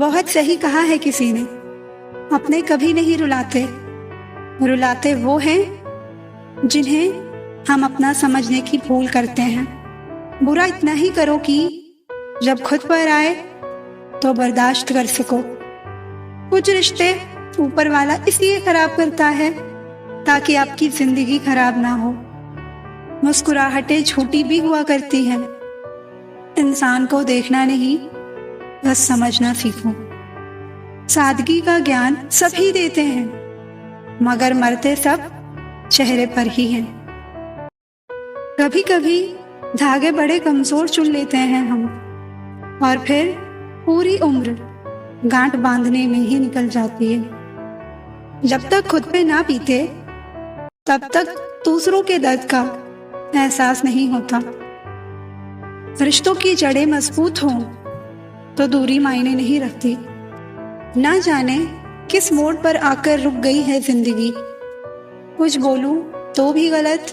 बहुत सही कहा है किसी ने, अपने कभी नहीं रुलाते, रुलाते वो हैं जिन्हें हम अपना समझने की भूल करते हैं। बुरा इतना ही करो कि जब खुद पर आए तो बर्दाश्त कर सको। कुछ रिश्ते ऊपर वाला इसलिए खराब करता है ताकि आपकी जिंदगी खराब ना हो। मुस्कुराहटें झूठी भी हुआ करती हैं। इंसान को देखना नहीं, बस समझना सीखो। सादगी का ज्ञान सभी देते हैं, मगर मरते सब चेहरे पर ही हैं। कभी कभी धागे बड़े कमजोर चुन लेते हैं हम, और फिर पूरी उम्र गांठ बांधने में ही निकल जाती है। जब तक खुद पे ना पीते तब तक दूसरों के दर्द का एहसास नहीं होता। रिश्तों की जड़ें मजबूत हों तो दूरी मायने नहीं रखती। ना जाने किस मोड़ पर आकर रुक गई है जिंदगी। कुछ बोलूं तो भी गलत,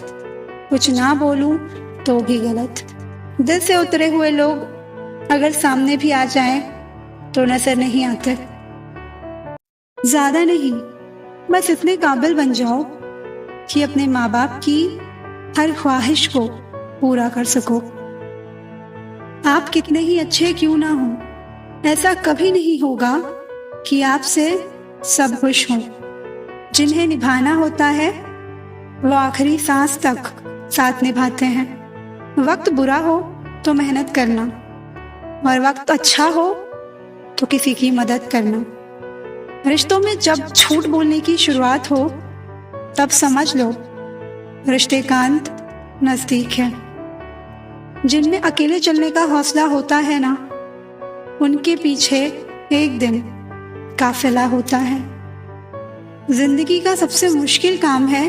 कुछ ना बोलूं तो भी गलत। दिल से उतरे हुए लोग अगर सामने भी आ जाएं तो नजर नहीं आते। ज्यादा नहीं, बस इतने काबिल बन जाओ कि अपने माँ बाप की हर ख्वाहिश को पूरा कर सको। आप कितने ही अच्छे क्यों ना हो, ऐसा कभी नहीं होगा कि आपसे सब खुश हों। जिन्हें निभाना होता है वो आखिरी सांस तक साथ निभाते हैं। वक्त बुरा हो तो मेहनत करना, और वक्त अच्छा हो तो किसी की मदद करना। रिश्तों में जब झूठ बोलने की शुरुआत हो तब समझ लो रिश्ते का अंत नजदीक है। जिनमें अकेले चलने का हौसला होता है ना, उनके पीछे एक दिन काफिला होता है। जिंदगी का सबसे मुश्किल काम है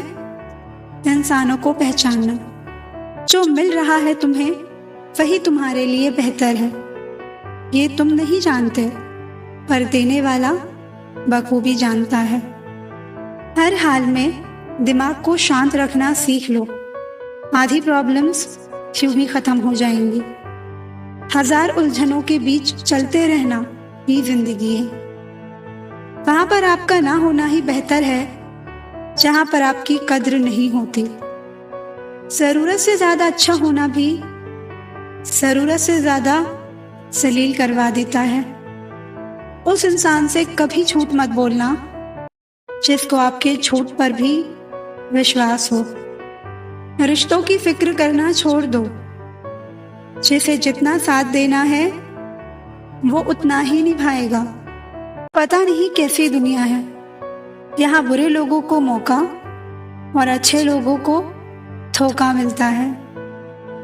इंसानों को पहचानना। जो मिल रहा है तुम्हें वही तुम्हारे लिए बेहतर है, ये तुम नहीं जानते, पर देने वाला बखूबी जानता है। हर हाल में दिमाग को शांत रखना सीख लो, आधी प्रॉब्लम्स यूं ही खत्म हो जाएंगी। हजार उलझनों के बीच चलते रहना ही जिंदगी है। वहां पर आपका ना होना ही बेहतर है जहां पर आपकी कद्र नहीं होती। जरूरत से ज्यादा अच्छा होना भी जरूरत से ज्यादा जलील करवा देता है। उस इंसान से कभी झूठ मत बोलना जिसको आपके झूठ पर भी विश्वास हो। रिश्तों की फिक्र करना छोड़ दो, जिसे जितना साथ देना है वो उतना ही निभाएगा। पता नहीं कैसी दुनिया है, यहाँ बुरे लोगों को मौका और अच्छे लोगों को धोखा मिलता है।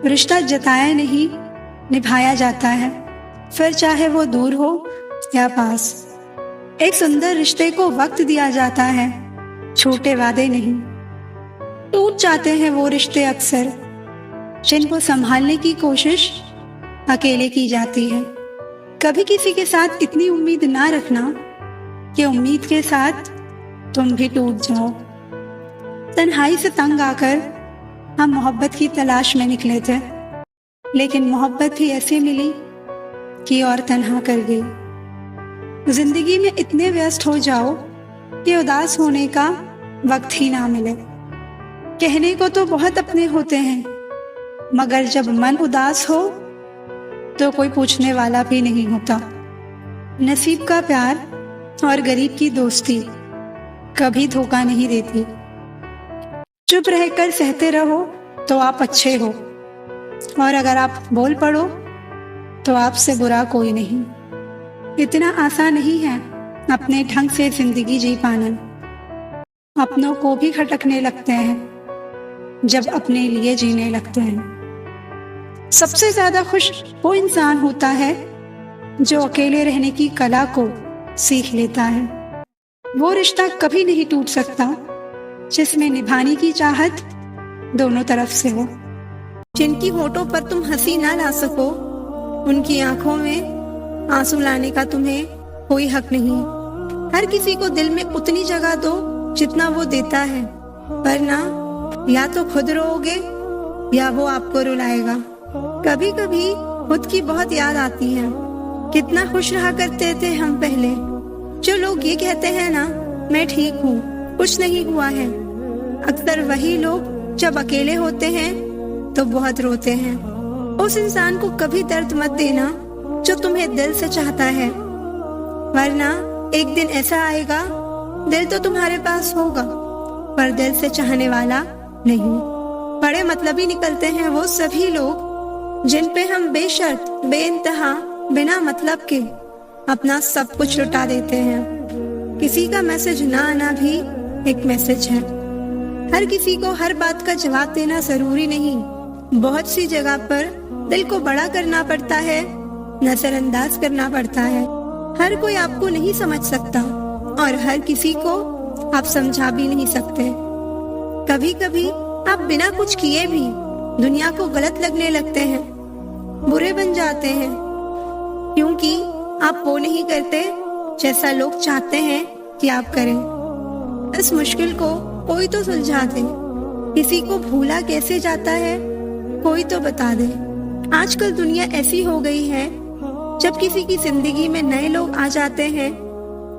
रिश्ता जताया नहीं निभाया जाता है, फिर चाहे वो दूर हो या पास। एक सुंदर रिश्ते को वक्त दिया जाता है, छोटे वादे नहीं। टूट जाते हैं वो रिश्ते अक्सर जिनको संभालने की कोशिश अकेले की जाती है। कभी किसी के साथ इतनी उम्मीद ना रखना कि उम्मीद के साथ तुम भी टूट जाओ। तन्हाई से तंग आकर हम मोहब्बत की तलाश में निकले थे, लेकिन मोहब्बत ही ऐसी मिली कि और तन्हा कर गई। जिंदगी में इतने व्यस्त हो जाओ कि उदास होने का वक्त ही ना मिले। कहने को तो बहुत अपने होते हैं, मगर जब मन उदास हो तो कोई पूछने वाला भी नहीं होता। नसीब का प्यार और गरीब की दोस्ती कभी धोखा नहीं देती। चुप रहकर सहते रहो तो आप अच्छे हो, और अगर आप बोल पड़ो तो आपसे बुरा कोई नहीं। इतना आसान नहीं है अपने ढंग से जिंदगी जी पाना। अपनों को भी खटकने लगते हैं जब अपने लिए जीने लगते हैं। सबसे ज्यादा खुश वो इंसान होता है जो अकेले रहने की कला को सीख लेता है। वो रिश्ता कभी नहीं टूट सकता जिसमें निभाने की चाहत दोनों तरफ से हो। जिनकी होठों पर तुम हंसी ना ला सको, उनकी आंखों में आंसू लाने का तुम्हें कोई हक नहीं। हर किसी को दिल में उतनी जगह दो जितना वो देता है, वरना या तो खुद रोओगे या वो आपको रुलाएगा। कभी कभी खुद की बहुत याद आती है कितना खुश रहा करते थे हम पहले। जो लोग ये कहते हैं ना, मैं ठीक हूँ, कुछ नहीं हुआ है, अक्सर वही लोग जब अकेले होते हैं तो बहुत रोते हैं। उस इंसान को कभी दर्द मत देना जो तुम्हें दिल से चाहता है, वरना एक दिन ऐसा आएगा, दिल तो तुम्हारे पास होगा पर दिल से चाहने वाला नहीं। बड़े मतलबी निकलते हैं वो सभी लोग जिन पे हम बेशर्त बेइंतहा बिना मतलब के अपना सब कुछ लुटा देते हैं। किसी का मैसेज ना आना भी एक मैसेज है। हर किसी को हर बात का जवाब देना जरूरी नहीं। बहुत सी जगह पर दिल को बड़ा करना पड़ता है, नजरअंदाज करना पड़ता है। हर कोई आपको नहीं समझ सकता और हर किसी को आप समझा भी नहीं सकते। कभी कभी आप बिना कुछ किए भी दुनिया को गलत लगने लगते हैं, बुरे बन जाते हैं, क्योंकि आप वो नहीं करते जैसा लोग चाहते हैं कि आप करें। इस मुश्किल को कोई तो सुलझा दे। किसी को भूला कैसे जाता है, कोई तो बता दे। आजकल दुनिया ऐसी हो गई है, जब किसी की जिंदगी में नए लोग आ जाते हैं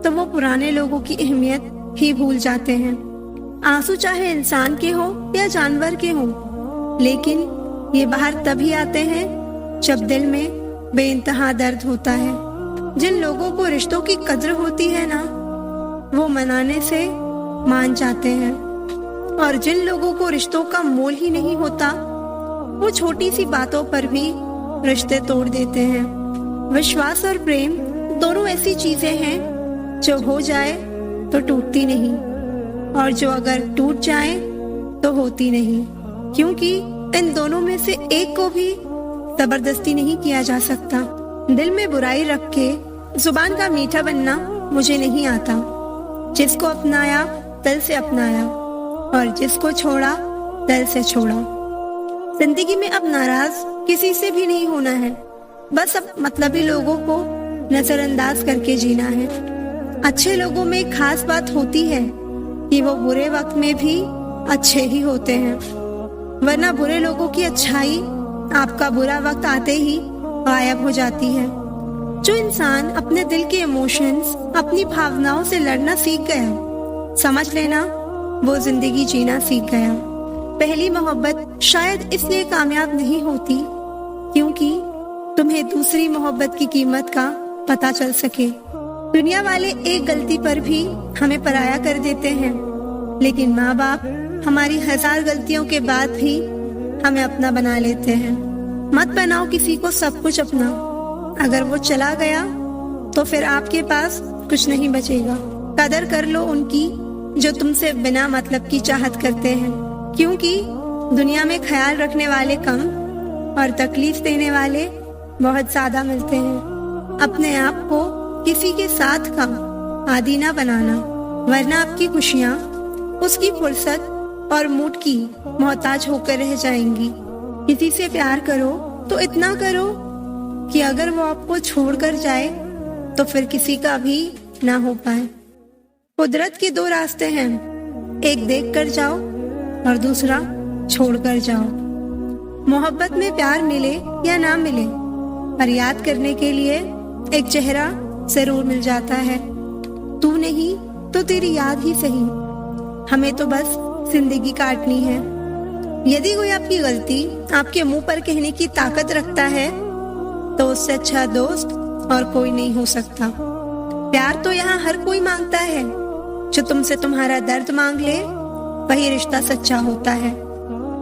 तो वो पुराने लोगों की अहमियत ही भूल जाते हैं। आंसू चाहे इंसान के हो या जानवर के हो, लेकिन ये बाहर तभी आते हैं जब दिल में बेइंतहा दर्द होता है। जिन लोगों को रिश्तों की कद्र होती है ना, वो मनाने से मान जाते हैं, और जिन लोगों को रिश्तों का मोल ही नहीं होता, वो छोटी सी बातों पर भी रिश्ते तोड़ देते हैं। विश्वास और प्रेम दोनों ऐसी चीजें हैं जो हो जाए तो टूटती नहीं, और जो अगर टूट जाए तो होती नहीं, क्योंकि इन दोनों में से एक को भी जबरदस्ती नहीं किया जा सकता। दिल में बुराई रख के जुबान का मीठा बनना मुझे नहीं आता। जिसको अपनाया दिल से अपनाया, और जिसको छोड़ा दिल से छोड़ा। जिंदगी में अब नाराज किसी से भी नहीं होना है, बस अब मतलबी लोगों को नजरअंदाज करके जीना है। अच्छे लोगों में एक खास बात होती है कि वो बुरे वक्त में भी अच्छे ही होते हैं, वरना बुरे लोगों की अच्छाई आपका बुरा वक्त आते ही गायब हो जाती है। जो इंसान अपने दिल के इमोशंस, अपनी भावनाओं से लड़ना सीख गया, समझ लेना वो जिंदगी जीना सीख गया। पहली मोहब्बत शायद इसलिए कामयाब नहीं होती क्योंकि तुम्हें दूसरी मोहब्बत की कीमत का पता चल सके। दुनिया वाले एक गलती पर भी हमें पराया कर देते हैं, लेकिन माँ बाप हमारी 1000 गलतियों के बाद भी हमें अपना बना लेते हैं। मत बनाओ किसी को सब कुछ अपना। अगर वो चला गया तो फिर आपके पास कुछ नहीं बचेगा। कदर कर लो उनकी जो तुमसे बिना मतलब की चाहत करते हैं, क्योंकि दुनिया में ख्याल रखने वाले कम और तकलीफ देने वाले बहुत ज्यादा मिलते हैं। अपने आप को किसी के साथ का आदी ना बनाना, वरना आपकी खुशियाँ उसकी फुर्सत और मूड की मोहताज होकर रह जाएंगी। किसी से प्यार करो तो इतना करो कि अगर वो आपको छोड़कर जाए तो फिर किसी का भी ना हो पाए। कुदरत के 2 रास्ते हैं, एक देख कर जाओ और दूसरा छोड़ कर जाओ। मोहब्बत में प्यार मिले या ना मिले, पर याद करने के लिए एक चेहरा जरूर मिल जाता है। तू नहीं तो तेरी याद ही सही, हमें तो बस जिंदगी काटनी है। यदि कोई आपकी गलती आपके मुंह पर कहने की ताकत रखता है तो उससे अच्छा दोस्त और कोई नहीं हो सकता। प्यार तो यहाँ हर कोई मांगता है, जो तुमसे तुम्हारा दर्द मांग ले वही रिश्ता सच्चा होता है।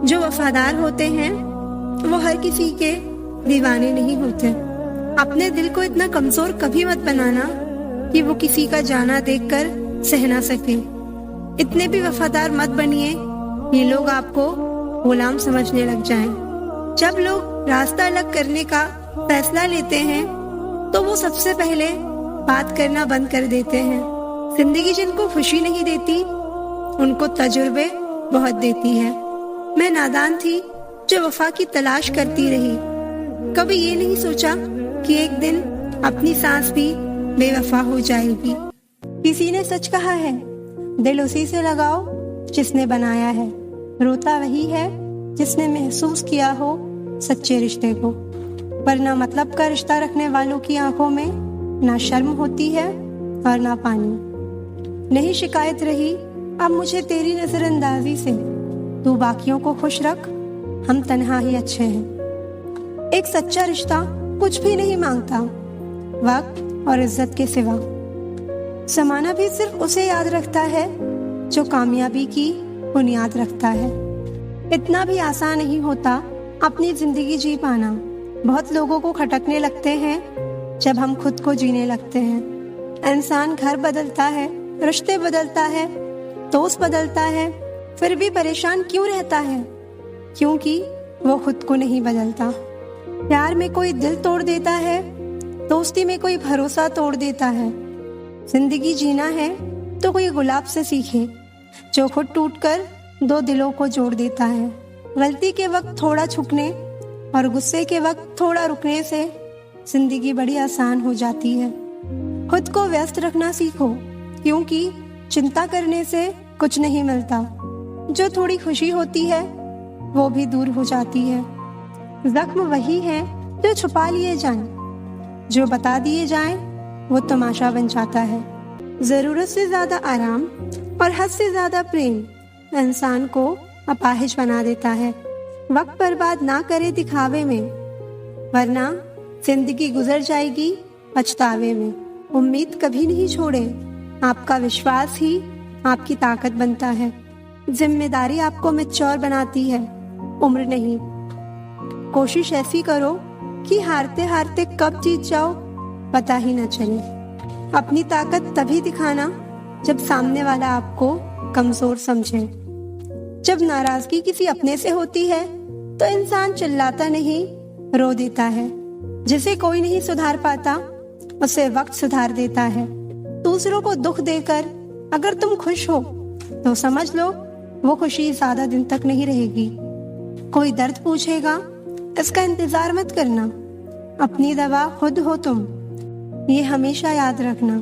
जो वफादार होते हैं वो हर किसी के दीवाने नहीं होते। अपने दिल को इतना कमजोर कभी मत बनाना कि वो किसी का जाना देखकर सह ना सके। इतने भी वफादार मत बनिए ये लोग आपको गुलाम समझने लग जाएं। जब लोग रास्ता अलग करने का फैसला लेते हैं तो वो सबसे पहले बात करना बंद कर देते हैं। जिंदगी जिनको खुशी नहीं देती उनको तजुर्बे बहुत देती है। मैं नादान थी जो वफा की तलाश करती रही, कभी ये नहीं सोचा कि एक दिन अपनी सांस भी बेवफा हो जाएगी। किसी ने सच कहा है, दिल उसी से लगाओ जिसने बनाया है, रोता वही है जिसने महसूस किया हो सच्चे रिश्ते को। वरना मतलब का रिश्ता रखने वालों की आंखों में ना शर्म होती है और ना पानी। नहीं शिकायत रही अब मुझे तेरी नजरअंदाजी से, तू बाकियों को खुश रख, हम तन्हा ही अच्छे हैं। एक सच्चा रिश्ता कुछ भी नहीं मांगता वक्त और इज्जत के सिवा। जमाना भी सिर्फ उसे याद रखता है जो कामयाबी की बुनियाद रखता है। इतना भी आसान नहीं होता अपनी जिंदगी जी पाना। बहुत लोगों को खटकने लगते हैं जब हम खुद को जीने लगते हैं। इंसान घर बदलता है, रिश्ते बदलता है, दोस्त बदलता है, फिर भी परेशान क्यों रहता है? क्योंकि वो खुद को नहीं बदलता। प्यार में कोई दिल तोड़ देता है, दोस्ती में कोई भरोसा तोड़ देता है। जिंदगी जीना है तो कोई गुलाब से सीखे जो खुद टूटकर दो दिलों को जोड़ देता है। गलती के वक्त थोड़ा झुकने और गुस्से के वक्त थोड़ा रुकने से जिंदगी बड़ी आसान हो जाती है। खुद को व्यस्त रखना सीखो, क्योंकि चिंता करने से कुछ नहीं मिलता। जो थोड़ी खुशी होती है वो भी दूर हो जाती है। जख्म वही है जो छुपा लिए जाएं, जो बता दिए जाएं वो तमाशा बन जाता है। जरूरत से ज्यादा आराम और हद से ज्यादा प्रेम इंसान को अपाहिज बना देता है। वक्त बर्बाद ना करे दिखावे में, वरना जिंदगी गुजर जाएगी पछतावे में। उम्मीद कभी नहीं छोड़े, आपका विश्वास ही आपकी ताकत बनता है। जिम्मेदारी आपको मैच्योर बनाती है, उम्र नहीं। कोशिश ऐसी करो कि हारते हारते कब जीत जाओ पता ही न चले। अपनी ताकत तभी दिखाना जब सामने वाला आपको कमजोर समझे। जब नाराजगी किसी अपने से होती है तो इंसान चिल्लाता नहीं, रो देता है। जिसे कोई नहीं सुधार पाता उसे वक्त सुधार देता है। दूसरों को दुख देकर अगर तुम खुश हो तो समझ लो वो खुशी ज्यादा दिन तक नहीं रहेगी। कोई दर्द पूछेगा, इसका इंतजार मत करना, अपनी दवा खुद हो तुम, ये हमेशा याद रखना।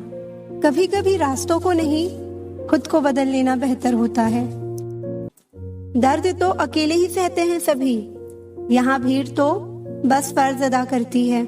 कभी कभी रास्तों को नहीं, खुद को बदल लेना बेहतर होता है। दर्द तो अकेले ही सहते हैं सभी, यहाँ भीड़ तो बस फर्ज अदा करती है।